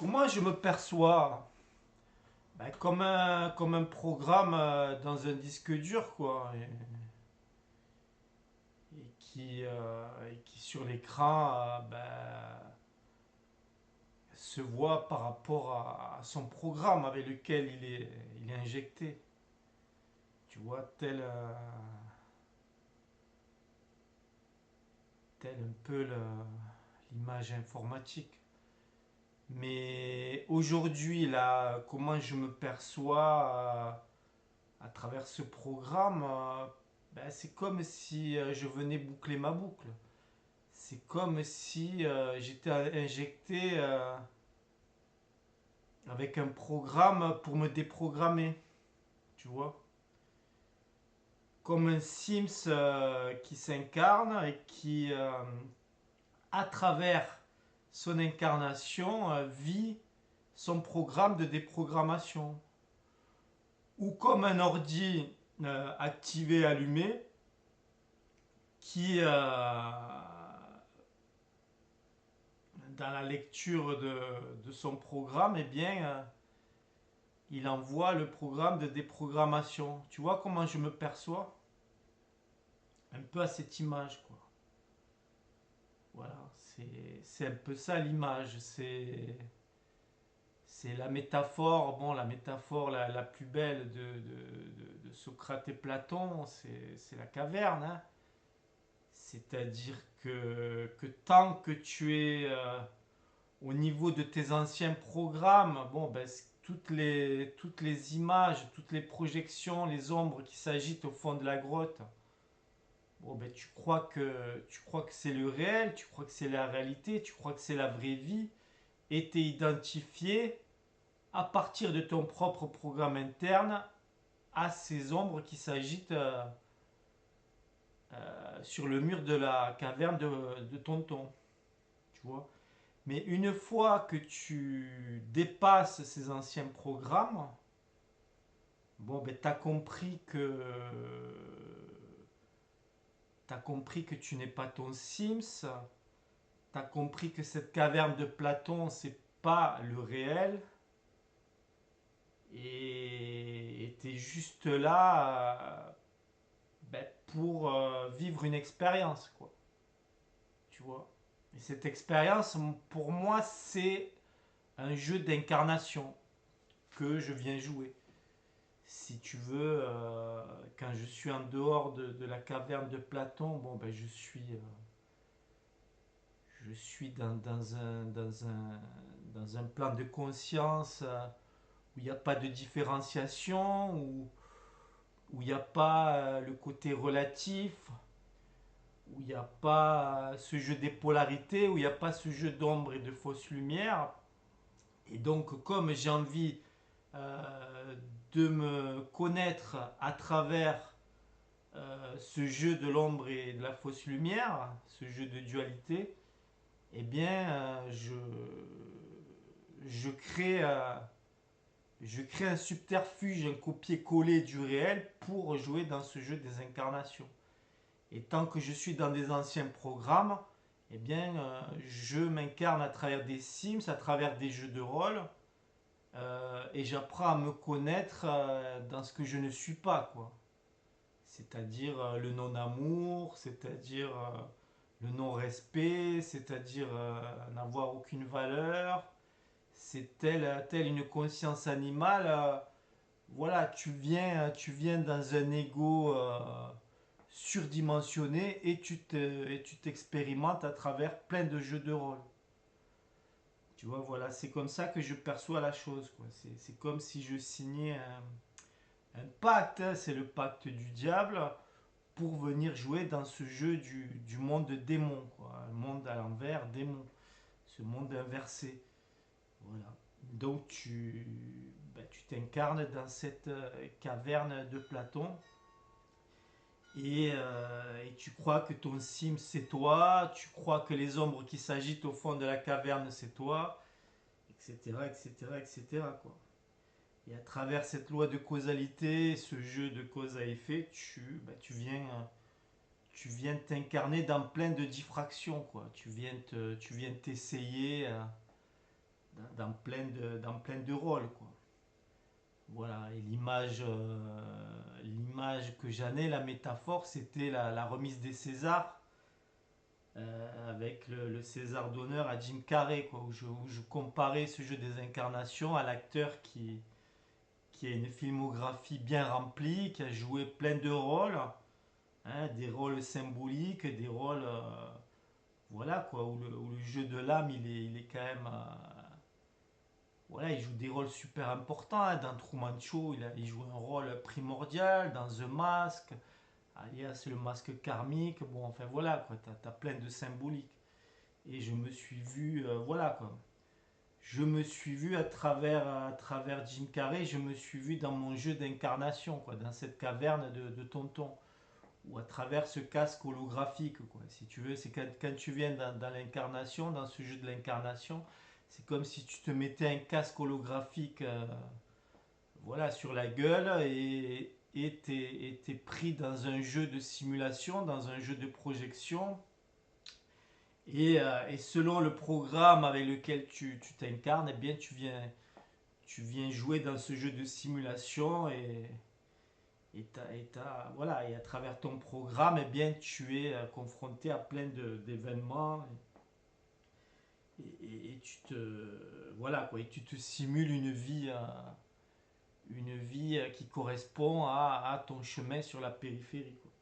Comment je me perçois? Ben, comme un programme dans un disque dur, quoi. Et qui sur l'écran se voit par rapport à son programme avec lequel il est injecté. Tu vois, tel un peu l'image informatique. Mais aujourd'hui, là, comment je me perçois à travers ce programme, c'est comme si je venais boucler ma boucle. C'est comme si j'étais injecté avec un programme pour me déprogrammer, tu vois. Comme un Sims qui s'incarne et qui, à travers son incarnation, vit son programme de déprogrammation. Ou comme un ordi activé, allumé, qui, dans la lecture de son programme, eh bien, il envoie le programme de déprogrammation. Tu vois comment je me perçois? Un peu à cette image, quoi. Voilà, c'est un peu ça l'image. C'est la métaphore, bon, la métaphore la plus belle de Socrate et Platon, c'est la caverne, hein. C'est-à-dire que tant que tu es au niveau de tes anciens programmes, bon, toutes les images, toutes les projections, les ombres qui s'agitent au fond de la grotte, bon, tu crois que c'est le réel, tu crois que c'est la réalité, tu crois que c'est la vraie vie, et t'es identifié à partir de ton propre programme interne à ces ombres qui s'agitent sur le mur de la caverne de Tonton, tu vois. Mais une fois que tu dépasses ces anciens programmes, bon, ben, t'as compris que tu n'es pas ton Sims, t'as compris que cette caverne de Platon, c'est pas le réel, et t'es juste là pour vivre une expérience, quoi. Tu vois. Et cette expérience, pour moi, c'est un jeu d'incarnation que je viens jouer. Si tu veux, quand je suis en dehors de la caverne de Platon, bon, ben, je suis dans un plan de conscience où il n'y a pas de différenciation, où il n'y a pas le côté relatif, où il n'y a pas ce jeu des polarités, où il n'y a pas ce jeu d'ombre et de fausse lumière. Et donc, comme j'ai envie euh, de me connaître à travers ce jeu de l'ombre et de la fausse lumière, ce jeu de dualité, eh bien, je crée, euh, je crée un subterfuge, un copier-coller du réel pour jouer dans ce jeu des incarnations. Et tant que je suis dans des anciens programmes, eh bien, je m'incarne à travers des Sims, à travers des jeux de rôle, et j'apprends à me connaître dans ce que je ne suis pas, quoi. C'est-à-dire le non-amour, c'est-à-dire le non-respect, c'est-à-dire n'avoir aucune valeur. C'est telle une conscience animale. Voilà, tu viens dans un ego surdimensionné et tu t'expérimentes à travers plein de jeux de rôle. Tu vois, voilà, c'est comme ça que je perçois la chose, quoi. C'est comme si je signais un pacte, hein, c'est le pacte du diable pour venir jouer dans ce jeu du monde démon, quoi. Un monde à l'envers, démon. Ce monde inversé. Voilà. Donc tu t'incarnes dans cette caverne de Platon et tu crois que ton sim c'est toi, tu crois que les ombres qui s'agitent au fond de la caverne c'est toi, etc., etc., etc., quoi. Et à travers cette loi de causalité, ce jeu de cause à effet, tu viens t'incarner dans plein de diffractions, quoi. Tu viens t'essayer dans plein de rôles, quoi. Voilà, et l'image que j'en ai, la métaphore, c'était la remise des Césars, avec le César d'honneur à Jim Carrey, quoi, où je comparais ce jeu des incarnations à l'acteur qui a une filmographie bien remplie, qui a joué plein de rôles, hein, des rôles symboliques, des rôles, voilà, quoi, où le jeu de l'âme, il est quand même, voilà, il joue des rôles super importants, hein. Dans Truman Show, il joue un rôle primordial. Dans The Mask, alias le masque karmique. Bon, enfin voilà, quoi, t'as plein de symboliques. Et je me suis vu, voilà, quoi. Je me suis vu à travers Jim Carrey, je me suis vu dans mon jeu d'incarnation, quoi, dans cette caverne de tonton, ou à travers ce casque holographique, quoi. Si tu veux, c'est quand tu viens dans l'incarnation, dans ce jeu de l'incarnation, c'est comme si tu te mettais un casque holographique, voilà, sur la gueule, et t'es pris dans un jeu de simulation, dans un jeu de projection. Et selon le programme avec lequel tu t'incarnes, eh bien tu viens jouer dans ce jeu de simulation, voilà, et à travers ton programme, eh bien, tu es confronté à plein d'événements, et tu te, voilà, quoi, et tu te simules une vie qui correspond à ton chemin sur la périphérie, quoi.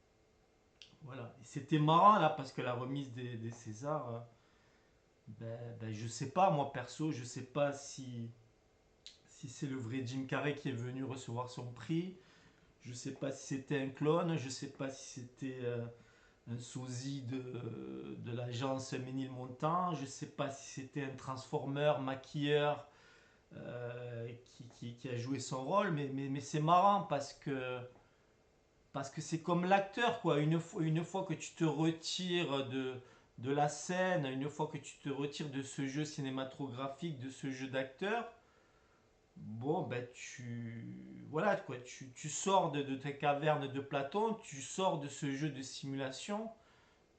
Voilà. Et c'était marrant là parce que la remise des Césars, je sais pas, moi perso, je sais pas si c'est le vrai Jim Carrey qui est venu recevoir son prix. Je sais pas si c'était un clone, je sais pas si c'était un sosie de l'agence Ménilmontant, je sais pas si c'était un transformeur, maquilleur, qui a joué son rôle, mais c'est marrant parce que c'est comme l'acteur, quoi. Une fois que tu te retires de la scène, une fois que tu te retires de ce jeu cinématographique, de ce jeu d'acteur, bon, ben voilà, quoi, tu sors de ta caverne de Platon, tu sors de ce jeu de simulation,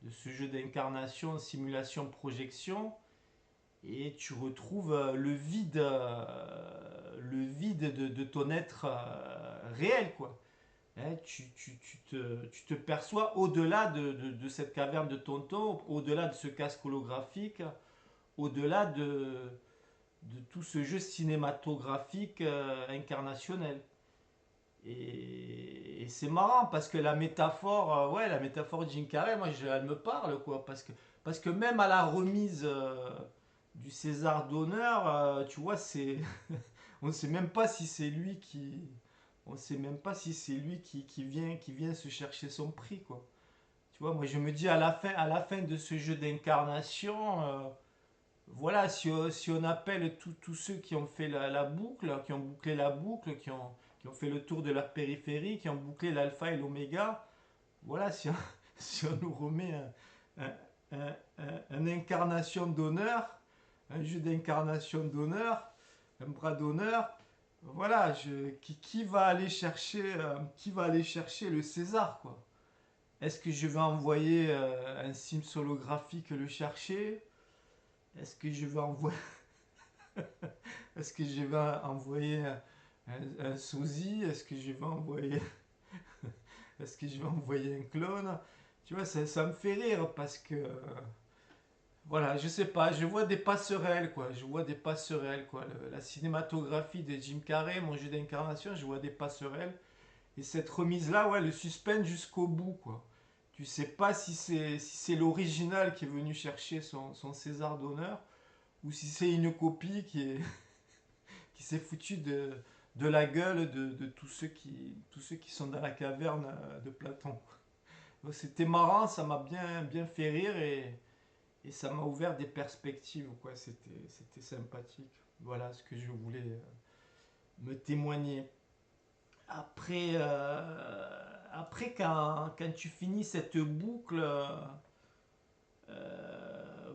de ce jeu d'incarnation, simulation, projection, et tu retrouves le vide de ton être réel, quoi. Hein, tu te perçois au-delà de cette caverne de tonton, au-delà de ce casque holographique, au-delà de tout ce jeu cinématographique incarnationnel. Et c'est marrant parce que la métaphore de Jim Carrey, moi, elle me parle, quoi. Parce que même à la remise du César d'honneur, tu vois, on ne sait même pas si c'est lui on sait même pas si c'est lui qui vient se chercher son prix, quoi. Tu vois, moi, je me dis à la fin de ce jeu d'incarnation, voilà, si on appelle tous ceux qui ont fait la boucle, qui ont bouclé la boucle, qui ont fait le tour de la périphérie, qui ont bouclé l'alpha et l'oméga, voilà, si on nous remet un incarnation d'honneur, un jeu d'incarnation d'honneur, un bras d'honneur, voilà, qui va aller chercher le César, quoi. Est-ce que je vais envoyer un Sims holographique le chercher? Est-ce que je vais envoyer Est-ce que je vais envoyer un sosie? Est-ce que je vais envoyer Est-ce que je vais envoyer un clone? Tu vois, ça me fait rire parce que voilà, je sais pas, je vois des passerelles, quoi. Je vois des passerelles, quoi. La cinématographie de Jim Carrey, mon jeu d'incarnation, je vois des passerelles. Et cette remise-là, ouais, le suspense jusqu'au bout, quoi. Tu sais pas si c'est l'original qui est venu chercher son César d'honneur ou si c'est une copie qui s'est foutu de la gueule de tous ceux qui sont dans la caverne de Platon. Donc c'était marrant, ça m'a bien fait rire, et ça m'a ouvert des perspectives, quoi. C'était sympathique. Voilà ce que je voulais me témoigner. Après quand tu finis cette boucle,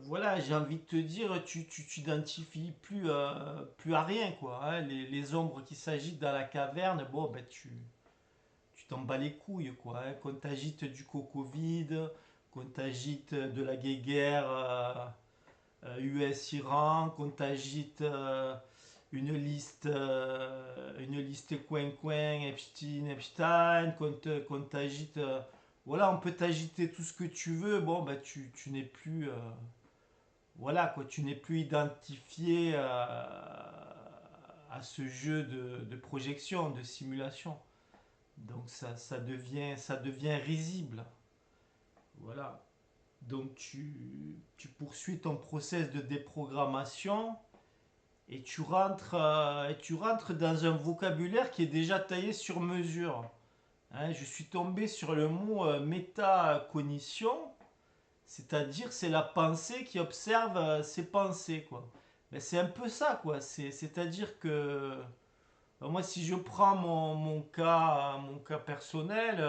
voilà, j'ai envie de te dire, tu t'identifies plus à rien, quoi, hein. Les ombres qui s'agitent dans la caverne, bon, ben tu t'en bats les couilles, quoi, hein. Qu'on t'agite du coco vide, qu'on t'agite de la guéguerre, US-Iran, qu'on t'agite une liste coin-coin, Epstein, Epstein, qu'on t'agite. Voilà, on peut t'agiter tout ce que tu veux. Bon, bah, tu n'es plus. Voilà, quoi, tu n'es plus identifié à ce jeu de projection, de simulation. Donc ça devient risible. Voilà. Donc tu poursuis ton process de déprogrammation et tu rentres dans un vocabulaire qui est déjà taillé sur mesure. Hein, je suis tombé sur le mot métacognition, c'est-à-dire c'est la pensée qui observe ses pensées, quoi. Mais c'est un peu ça, quoi. C'est-à-dire que moi, si je prends mon cas personnel,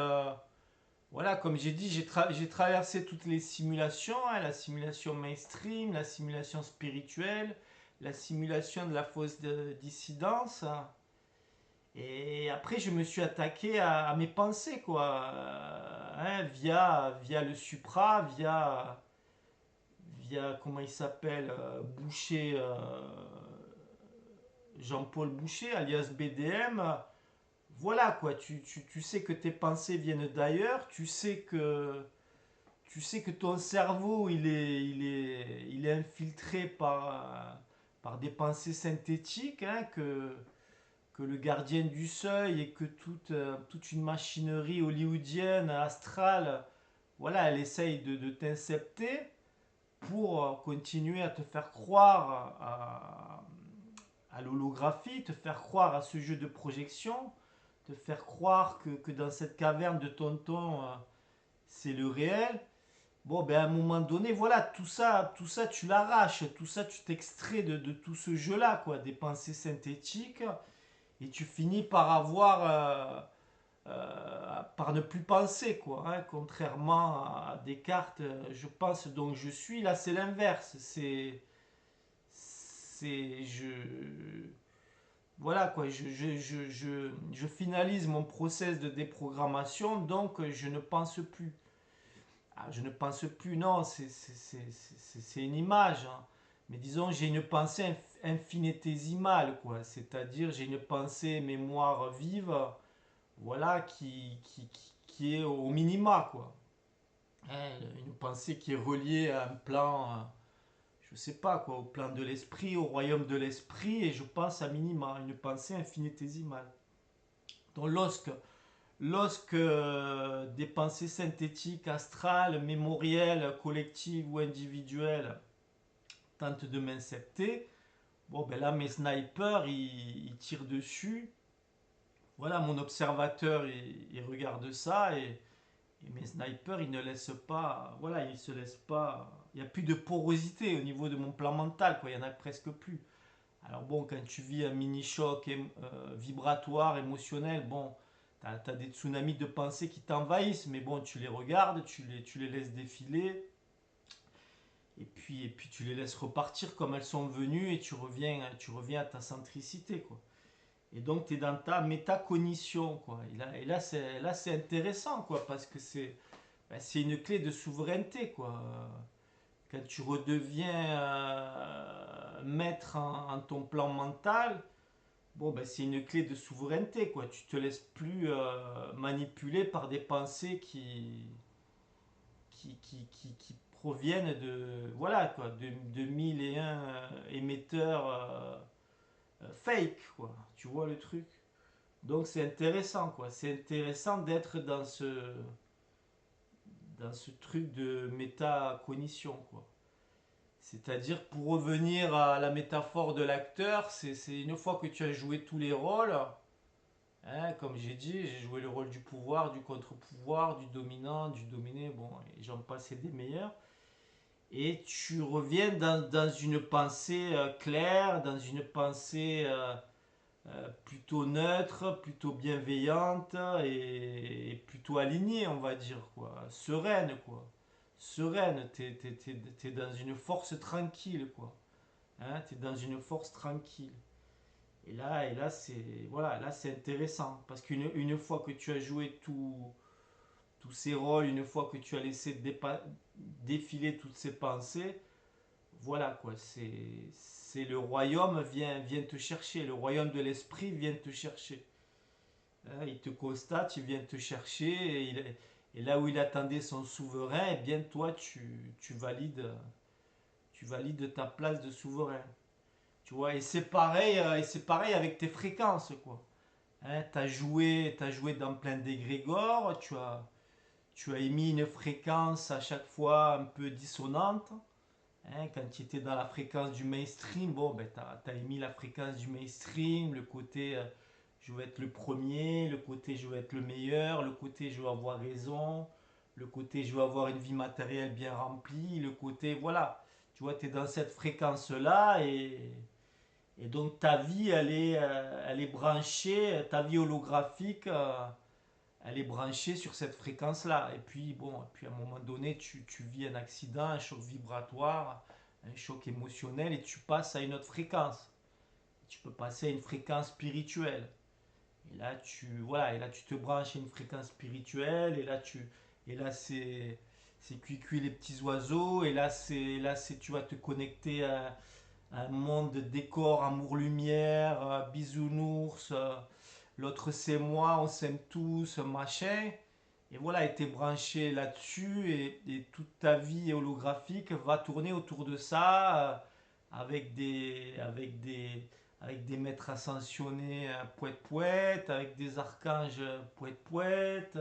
voilà, comme j'ai dit, j'ai traversé toutes les simulations, hein, la simulation mainstream, la simulation spirituelle, la simulation de la fausse dissidence. Et après, je me suis attaqué à mes pensées, quoi, hein, via le supra, via comment il s'appelle, Boucher, Jean-Paul Boucher, alias BDM. Voilà, quoi, tu sais que tes pensées viennent d'ailleurs, tu sais que ton cerveau, il est infiltré par des pensées synthétiques, hein, que le gardien du seuil et que toute une machinerie hollywoodienne, astrale, voilà, elle essaye de t'incepter pour continuer à te faire croire à l'holographie, te faire croire à ce jeu de projection, te faire croire que dans cette caverne de tonton, c'est le réel. Bon, ben à un moment donné, voilà, tout ça tu l'arraches, tout ça tu t'extrais de tout ce jeu-là, quoi, des pensées synthétiques, et tu finis par par ne plus penser, quoi, hein, contrairement à Descartes, je pense donc je suis, là c'est l'inverse, voilà quoi, je finalise mon process de déprogrammation, donc je ne pense plus. Ah, je ne pense plus, non, c'est une image, hein. Mais disons, j'ai une pensée infinitésimale, quoi. C'est-à-dire, j'ai une pensée mémoire vive, voilà, qui est au minima, quoi. Hein, une pensée qui est reliée à un plan, je sais pas, quoi, au plan de l'esprit, au royaume de l'esprit, et je pense à minima, une pensée infinitésimale. Donc, lorsque des pensées synthétiques, astrales, mémorielles, collectives ou individuelles tentent de m'incepter, bon ben là mes snipers ils tirent dessus. Voilà, mon observateur il regarde ça et mes snipers ils ne laissent pas, voilà, ils se laissent pas, il n'y a plus de porosité au niveau de mon plan mental, quoi, il y en a presque plus. Alors bon, quand tu vis un mini-choc vibratoire, émotionnel, bon, t'as des tsunamis de pensée qui t'envahissent, mais bon, tu les regardes, tu les laisses défiler, et puis tu les laisses repartir comme elles sont venues, et tu reviens à ta centricité, quoi. Et donc, tu es dans ta métacognition, quoi. Là, c'est intéressant, quoi, parce que c'est une clé de souveraineté, quoi. Quand tu redeviens maître en ton plan mental, bon, ben, c'est une clé de souveraineté, quoi. Tu te laisses plus manipuler par des pensées qui proviennent voilà, quoi, de mille et un émetteurs fake, quoi. Tu vois le truc? Donc c'est intéressant, quoi. C'est intéressant d'être dans ce truc de métacognition, quoi. C'est-à-dire, pour revenir à la métaphore de l'acteur, c'est une fois que tu as joué tous les rôles, hein, comme j'ai dit, j'ai joué le rôle du pouvoir, du contre-pouvoir, du dominant, du dominé, bon, et j'en passe et des meilleurs. Et tu reviens dans une pensée claire, dans une pensée plutôt neutre, plutôt bienveillante et plutôt alignée, on va dire, quoi. Sereine, quoi. Sereine, t'es dans une force tranquille, quoi. Hein, t'es dans une force tranquille. Et là c'est voilà, là c'est intéressant parce une fois que tu as joué tous ces rôles, une fois que tu as laissé défiler toutes ces pensées, Voilà quoi, c'est le royaume vient te chercher, le royaume de l'esprit vient te chercher. Hein, il te constate, il vient te chercher, et là où il attendait son souverain, eh bien toi tu valides ta place de souverain. Tu vois, et c'est pareil avec tes fréquences quoi. Hein, t'as joué dans plein d'égrégores, tu as émis une fréquence à chaque fois un peu dissonante. Hein, quand tu étais dans la fréquence du mainstream, bon, ben, tu as émis la fréquence du mainstream, le côté je veux être le premier, le côté je veux être le meilleur, le côté je veux avoir raison, le côté je veux avoir une vie matérielle bien remplie, le côté voilà. Tu vois, tu es dans cette fréquence-là et donc ta vie, elle est branchée, ta vie holographique, elle est branchée sur cette fréquence-là. Et puis, bon, et puis à un moment donné, tu vis un accident, un choc vibratoire, un choc émotionnel et tu passes à une autre fréquence. Tu peux passer à une fréquence spirituelle. Voilà, et là, tu te branches à une fréquence spirituelle et là, c'est cuicui les petits oiseaux. Et tu vas te connecter à un monde de décor, amour, lumière, bisounours. L'autre c'est moi, on s'aime tous, machin. Et voilà, et t'es branché là-dessus et toute ta vie holographique va tourner autour de ça avec des maîtres ascensionnés poète poète, avec des archanges poète poète.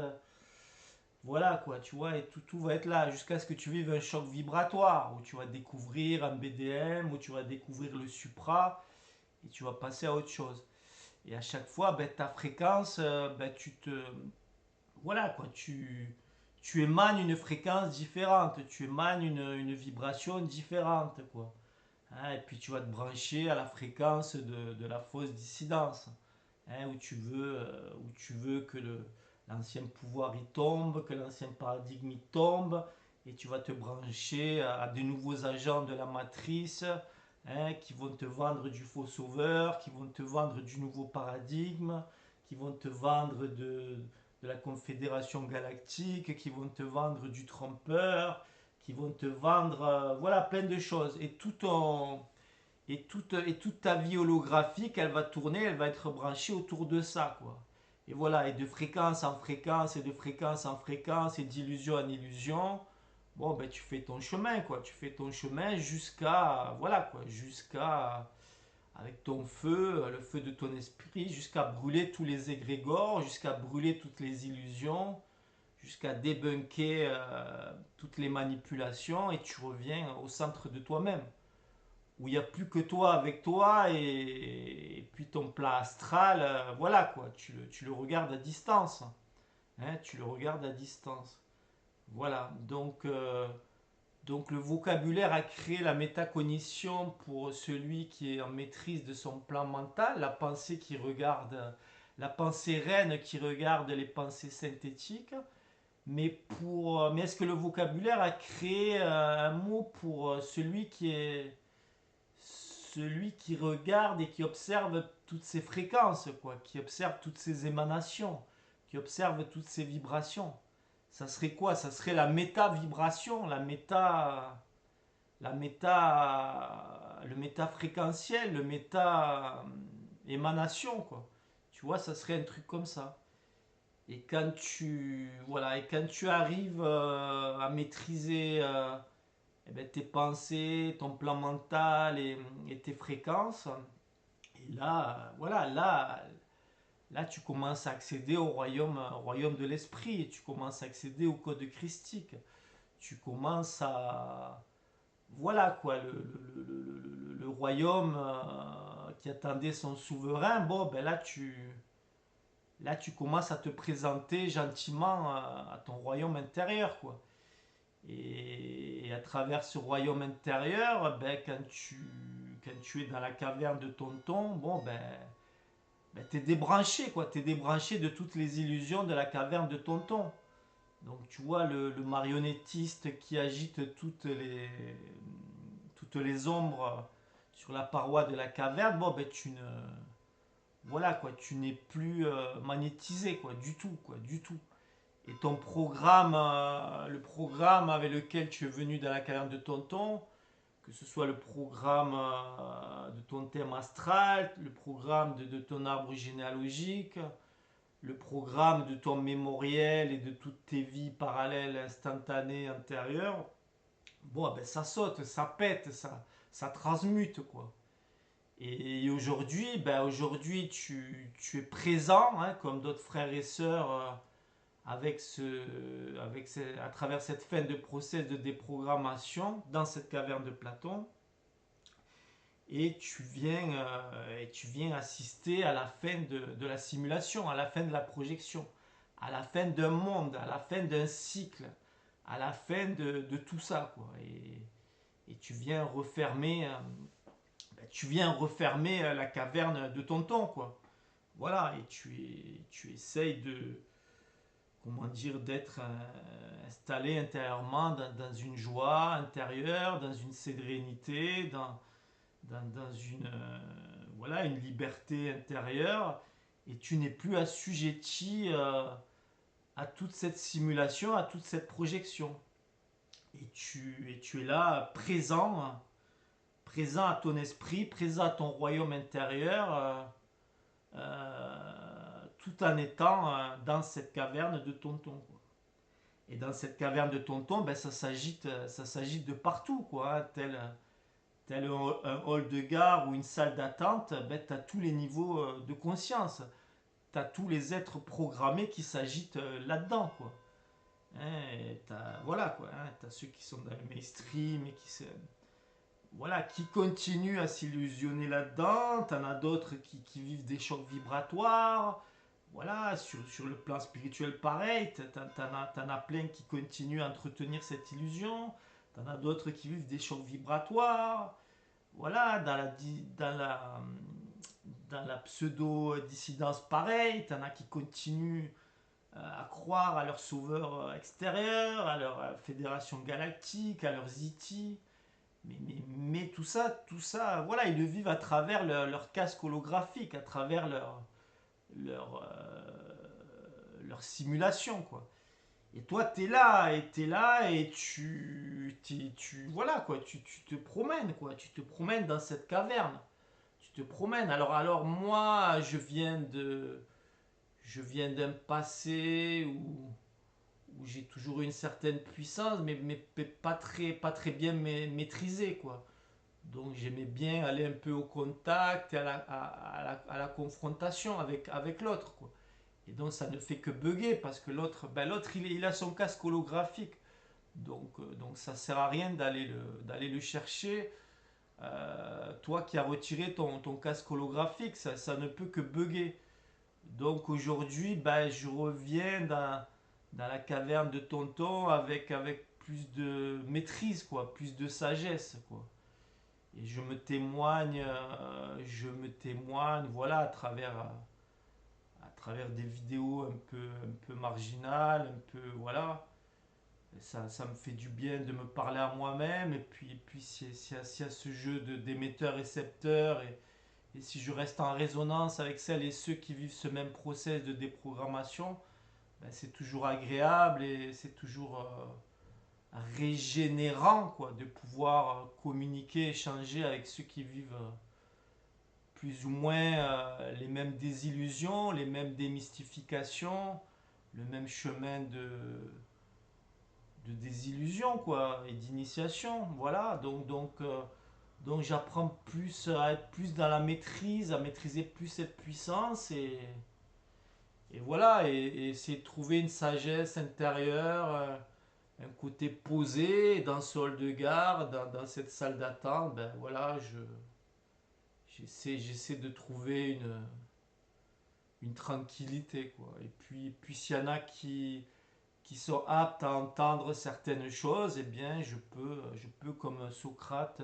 Voilà quoi, tu vois, et tout va être là jusqu'à ce que tu vives un choc vibratoire où tu vas découvrir un BDM, où tu vas découvrir le supra et tu vas passer à autre chose. Et à chaque fois, ben, ta fréquence, ben, voilà, quoi, tu émanes une fréquence différente, tu émanes une vibration différente, quoi. Hein, et puis tu vas te brancher à la fréquence de la fausse dissidence, hein, où tu veux que l'ancien pouvoir y tombe, que l'ancien paradigme y tombe, et tu vas te brancher à de nouveaux agents de la matrice, hein, qui vont te vendre du faux sauveur, qui vont te vendre du nouveau paradigme, qui vont te vendre de la Confédération Galactique, qui vont te vendre du trompeur, qui vont te vendre voilà plein de choses. Et toute ta vie holographique, elle va tourner, elle va être branchée autour de ça, quoi. Et voilà, et de fréquence en fréquence, et de fréquence en fréquence, et d'illusion en illusion, bon, ben tu fais ton chemin, quoi. Tu fais ton chemin voilà, quoi, jusqu'à, avec ton feu, le feu de ton esprit, jusqu'à brûler tous les égrégores, jusqu'à brûler toutes les illusions, jusqu'à débunker toutes les manipulations, et tu reviens au centre de toi-même où il n'y a plus que toi avec toi et puis ton plan astral, voilà quoi, tu le regardes à distance. Hein, tu le regardes à distance. Voilà, donc le vocabulaire a créé la métacognition pour celui qui est en maîtrise de son plan mental, la pensée qui regarde, la pensée reine qui regarde les pensées synthétiques. Mais est-ce que le vocabulaire a créé un mot pour celui qui regarde et qui observe toutes ces fréquences, quoi, qui observe toutes ces émanations, qui observe toutes ces vibrations. Ça serait quoi? Ça serait la méta-vibration, le méta-fréquentiel, le méta-émanation, quoi. Tu vois, ça serait un truc comme ça. Et quand tu arrives à maîtriser eh ben, tes pensées, ton plan mental et tes fréquences. Et là, voilà, là, tu commences à accéder au royaume de l'esprit. Tu commences à accéder au code christique. Tu commences à, voilà quoi, le royaume qui attendait son souverain. Bon, ben là, tu commences à te présenter gentiment à ton royaume intérieur, quoi. Et à travers ce royaume intérieur, ben, quand tu es dans la caverne de Tonton, bon, ben t'es débranché, quoi. T'es débranché de toutes les illusions de la caverne de Tonton. Donc tu vois le marionnettiste qui agite toutes les ombres sur la paroi de la caverne, bon, ben voilà, quoi, tu n'es plus magnétisé, quoi, du tout, quoi, du tout. Et ton programme, le programme avec lequel tu es venu dans la caverne de Tonton, que ce soit le programme de ton thème astral, le programme de ton arbre généalogique, le programme de ton mémoriel et de toutes tes vies parallèles, instantanées, antérieures, bon, ben, ça saute, ça pète, ça transmute, quoi. Et aujourd'hui, ben, aujourd'hui tu es présent, hein, comme d'autres frères et sœurs, à travers cette fin de process de déprogrammation dans cette caverne de Platon. Et tu viens assister à la fin de la simulation, à la fin de la projection, à la fin d'un monde, à la fin d'un cycle, à la fin de tout ça, quoi. Et tu viens refermer la caverne de tonton, quoi. Voilà, et tu essayes de, comment dire, d'être installé intérieurement dans une joie intérieure, dans une sérénité, dans une, voilà, une liberté intérieure, et tu n'es plus assujetti à toute cette simulation, à toute cette projection. Et tu es là présent, présent à ton esprit, présent à ton royaume intérieur, tout en étant dans cette caverne de tonton, quoi. Et dans cette caverne de tonton, ben, ça s'agite de partout, quoi, hein, tel un hall de gare ou une salle d'attente, ben, tu as tous les niveaux de conscience. Tu as tous les êtres programmés qui s'agitent là-dedans, quoi. Hein, voilà, quoi. Hein, tu as ceux qui sont dans le mainstream et voilà, qui continuent à s'illusionner là-dedans. Tu en as d'autres qui vivent des chocs vibratoires. Voilà, sur le plan spirituel, pareil. T'en as plein qui continuent à entretenir cette illusion. T'en as d'autres qui vivent des chocs vibratoires. Voilà, dans la pseudo-dissidence, pareil, t'en as qui continuent à croire à leur sauveur extérieur, à leur fédération galactique, à leurs IT. Mais tout ça, voilà, ils le vivent à travers leur casque holographique, à travers leur, leur simulation, quoi. Et toi, t'es là, et voilà, quoi, tu te promènes, quoi, tu te promènes dans cette caverne. Tu te promènes. Alors moi, je viens d'un passé où j'ai toujours eu une certaine puissance, mais pas très bien maîtrisée, quoi. Donc j'aimais bien aller un peu au contact et à la confrontation avec l'autre, quoi. Et donc ça ne fait que bugger parce que l'autre, ben, l'autre il a son casque holographique. Donc ça sert à rien d'aller le chercher. Toi qui as retiré ton casque holographique, ça ne peut que bugger. Donc aujourd'hui, ben, je reviens dans la caverne de tonton avec plus de maîtrise, quoi, plus de sagesse, quoi. Et je me témoigne, voilà, à travers des vidéos un peu marginales, un peu, voilà. Et ça me fait du bien de me parler à moi-même, et puis s'il y a ce jeu d'émetteur-récepteur, et si je reste en résonance avec celles et ceux qui vivent ce même process de déprogrammation, ben, c'est toujours agréable et c'est toujours régénérant, quoi, de pouvoir communiquer, échanger avec ceux qui vivent plus ou moins les mêmes désillusions, les mêmes démystifications, le même chemin de désillusion, quoi, et d'initiation. Voilà, donc j'apprends plus à être plus dans la maîtrise, à maîtriser plus cette puissance, et voilà, et essayer de trouver une sagesse intérieure, un côté posé dans ce hall de gare, dans cette salle d'attente. Ben voilà, j'essaie de trouver une tranquillité, quoi. Et puis s'il y en a qui sont aptes à entendre certaines choses, eh bien je peux comme Socrate,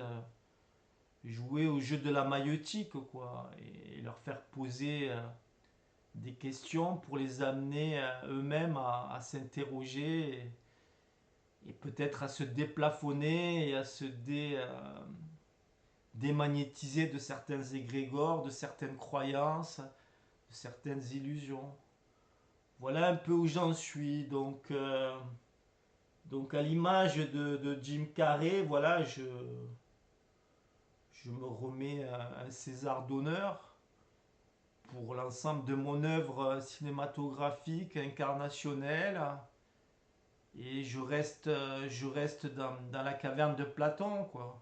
jouer au jeu de la maïeutique, quoi, et leur faire poser des questions pour les amener eux-mêmes à s'interroger, et peut-être à se déplafonner et à se démagnétiser de certains égrégores, de certaines croyances, de certaines illusions. Voilà un peu où j'en suis. Donc à l'image de Jim Carrey, voilà, je me remets un César d'honneur pour l'ensemble de mon œuvre cinématographique, incarnationnelle. Et je reste dans la caverne de Platon, quoi.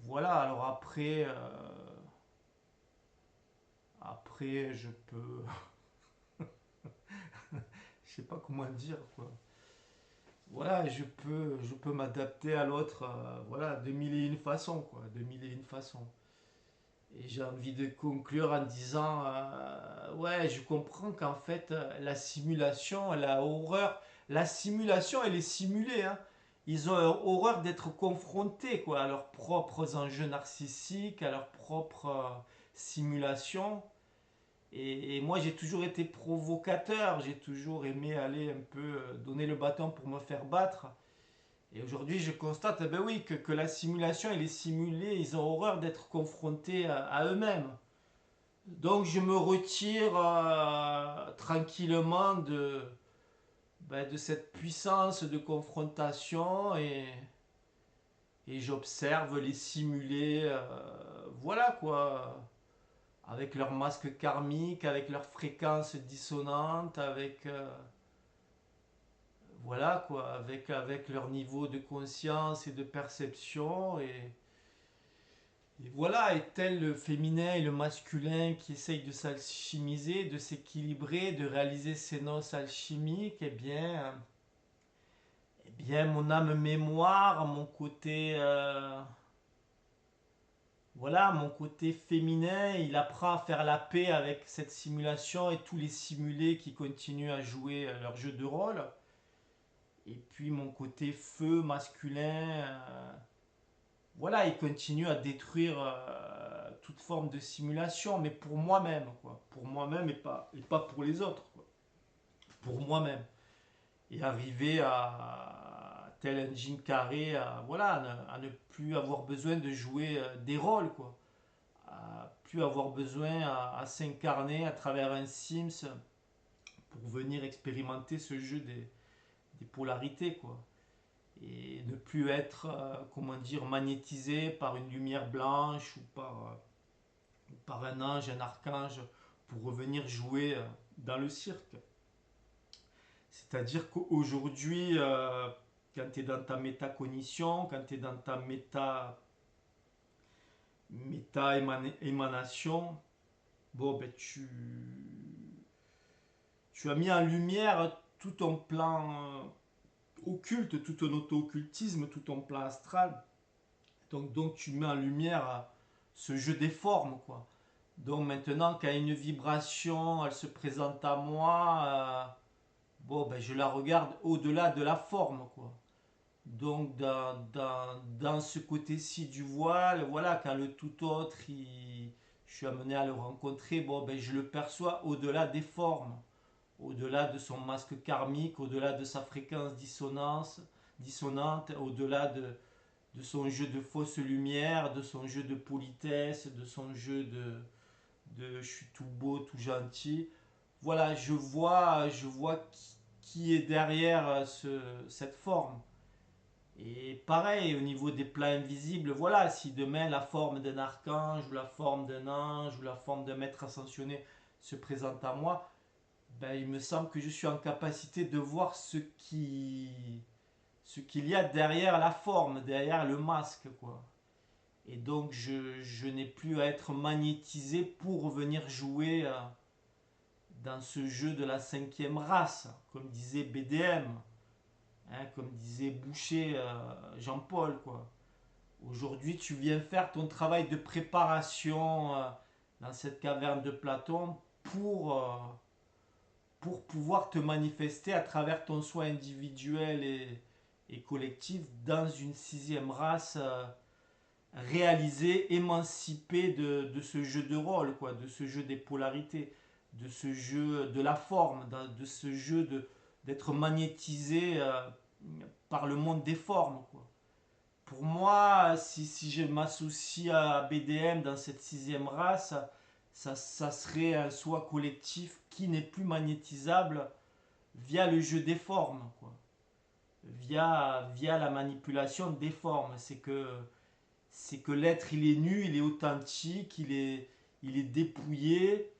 Voilà, alors après je peux, je sais pas comment dire, quoi. Voilà, je peux m'adapter à l'autre, voilà, de mille et une façons, quoi, de mille et une façons. Et j'ai envie de conclure en disant, ouais, je comprends qu'en fait, la simulation, elle a horreur. La simulation, elle est simulée, hein. Ils ont horreur d'être confrontés, quoi, à leurs propres enjeux narcissiques, à leurs propres simulations. Et moi, j'ai toujours été provocateur, j'ai toujours aimé aller un peu donner le bâton pour me faire battre. Et aujourd'hui, je constate, eh ben oui, que la simulation, elle est simulée, ils ont horreur d'être confrontés à eux-mêmes. Donc je me retire tranquillement de cette puissance de confrontation et j'observe les simulés, voilà quoi, avec leur masque karmique, avec leurs fréquences dissonantes, avec, voilà quoi, avec leur niveau de conscience et de perception et voilà, et tel le féminin et le masculin qui essayent de s'alchimiser, de s'équilibrer, de réaliser ces noces alchimiques, eh bien mon âme mémoire, mon côté, voilà, mon côté féminin, il apprend à faire la paix avec cette simulation et tous les simulés qui continuent à jouer leur jeu de rôle. Et puis mon côté feu masculin, voilà, il continue à détruire toute forme de simulation, mais pour moi-même, quoi. Pour moi-même et pas pour les autres, quoi. Pour moi-même. Et arriver à tel un Jim Carrey, voilà, à ne plus avoir besoin de jouer des rôles, quoi. À plus avoir besoin à s'incarner à travers un Sims pour venir expérimenter ce jeu des polarités, quoi. Et ne plus être, comment dire, magnétisé par une lumière blanche ou par un ange, un archange, pour revenir jouer dans le cirque. C'est-à-dire qu'aujourd'hui, quand tu es dans ta métacognition, quand tu es dans ta émanation, bon, ben, tu as mis en lumière tout ton plan occulte, tout ton auto-occultisme, tout ton plan astral. Donc tu mets en lumière ce jeu des formes, quoi. Donc maintenant, quand une vibration, elle se présente à moi, bon, ben, je la regarde au-delà de la forme, quoi. Donc dans ce côté-ci du voile, voilà, quand le tout autre, je suis amené à le rencontrer, bon, ben, je le perçois au-delà des formes, au-delà de son masque karmique, au-delà de sa fréquence dissonante, au-delà de son jeu de fausse lumière, de son jeu de politesse, de son jeu de je suis tout beau, tout gentil. Voilà, je vois qui est derrière cette forme. Et pareil, au niveau des plans invisibles, voilà, si demain la forme d'un archange, ou la forme d'un ange, ou la forme d'un maître ascensionné se présente à moi, ben, il me semble que je suis en capacité de voir ce qu'il y a derrière la forme, derrière le masque, quoi. Et donc je n'ai plus à être magnétisé pour venir jouer dans ce jeu de la cinquième race, comme disait BDM, hein, comme disait Boucher Jean-Paul, quoi. Aujourd'hui, tu viens faire ton travail de préparation dans cette caverne de Platon pour pouvoir te manifester à travers ton soi individuel et collectif dans une sixième race réalisée, émancipée de ce jeu de rôle, quoi, de ce jeu des polarités, de ce jeu de la forme, de ce jeu d'être magnétisé par le monde des formes, quoi. Pour moi, si je m'associe à BDM dans cette sixième race, ça serait un soi collectif qui n'est plus magnétisable via le jeu des formes, quoi. Via la manipulation des formes. c'est que l'être il est nu, il est authentique, il est dépouillé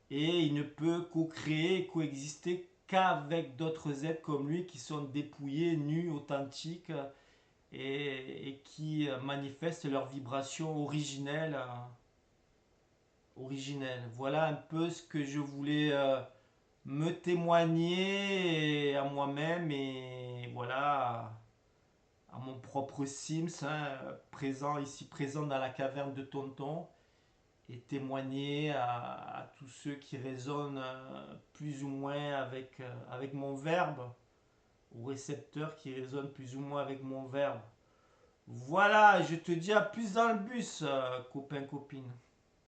et il ne peut co-créer, coexister qu'avec d'autres êtres comme lui qui sont dépouillés, nus, authentiques et qui manifestent leurs vibrations originelles. Voilà un peu ce que je voulais me témoigner à moi-même et voilà à mon propre Sims, hein, présent ici, présent dans la caverne de Tonton, et témoigner à tous ceux qui résonnent plus ou moins avec mon verbe, aux récepteurs qui résonnent plus ou moins avec mon verbe. Voilà, je te dis à plus dans le bus, copain, copine.